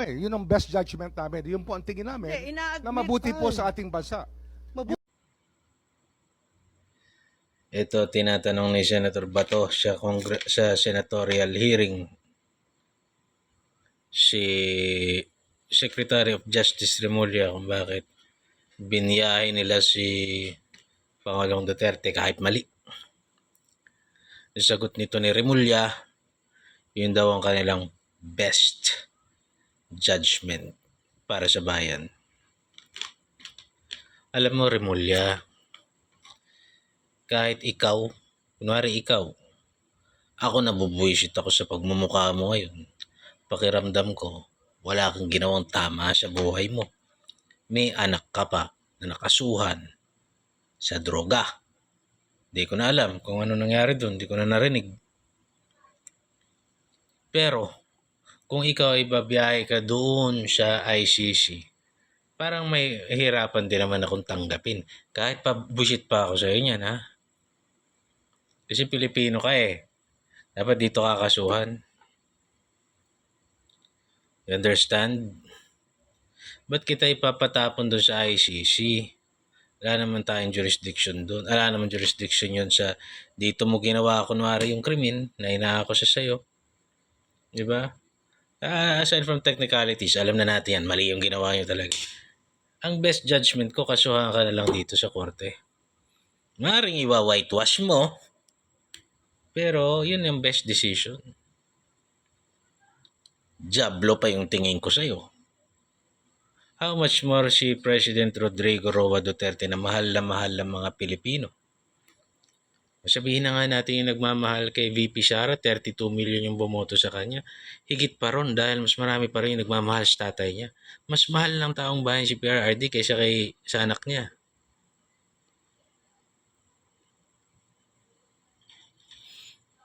Yun ang best judgment namin. Yun po ang tingin namin na mabuti po sa ating bansa. Ito, tinatanong ni Senator Bato sa senatorial hearing. Si Secretary of Justice Remulla kung bakit biniyahe nila si Pangulong Duterte kahit mali. Ang sagot nito ni Remulla, yun daw ang kanilang best judgment para sa bayan. Alam mo, Remulla, kahit ikaw, kunwari ikaw, ako nabubuisit ako sa pagmumukha mo ngayon. Pakiramdam ko, wala kang ginawang tama sa buhay mo. May anak ka pa na nakasuhan sa droga. Di ko na alam kung ano nangyari doon, di ko na narinig. Pero, kung ikaw ay babiyahe ka doon sa ICC, parang may hirapan din naman akong tanggapin. Kahit bullshit pa ako sa inyo, ha? Kasi Pilipino ka eh. Dapat dito kakasuhan. You understand? Ba't kita ipapatapon doon sa ICC? Wala naman tayong jurisdiction doon. Wala naman jurisdiction yun sa dito mo ginawa kunwari yung krimen na inaako sa sayo. Diba? Aside from technicalities, alam na natin yan. Mali yung ginawa nyo talaga. Ang best judgment ko, kasuhan ka na lang dito sa korte. Maring iwa-whitewash mo. Pero yun yung best decision. Jablo pa yung tingin ko sa'yo. How much more si President Rodrigo Roa Duterte na mahal ng mga Pilipino? Sabihin na nga natin yung nagmamahal kay VP Sara, 32 million yung bumoto sa kanya. Higit pa ron dahil mas marami pa rin yung nagmamahal sa tatay niya. Mas mahal ng taong bayan si PRRD kaysa sa anak niya.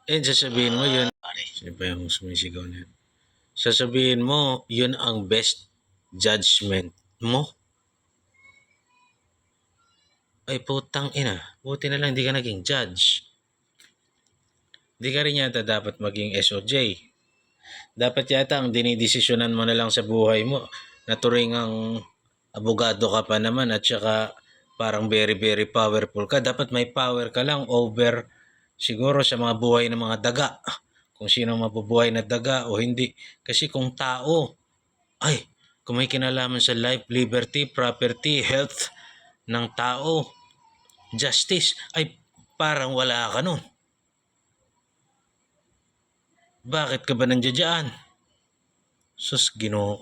And sasabihin mo yun, sino ba yung sumisigaw na yun? Sasabihin mo, yun ang best judgment mo. Ay putang ina, buti na lang hindi ka naging judge. Hindi ka rin yata dapat maging SOJ. Dapat yata ang dinidesisyonan mo na lang sa buhay mo na turingang abogado ka pa naman at saka parang very very powerful ka. Dapat may power ka lang over siguro sa mga buhay ng mga daga. Kung sino mabubuhay na daga o hindi. Kasi kung tao, ay, kung may kinalaman sa life, liberty, property, health ng tao, justice, ay parang wala ka nun. Bakit ka ba nandiyan? Sus, Ginoo.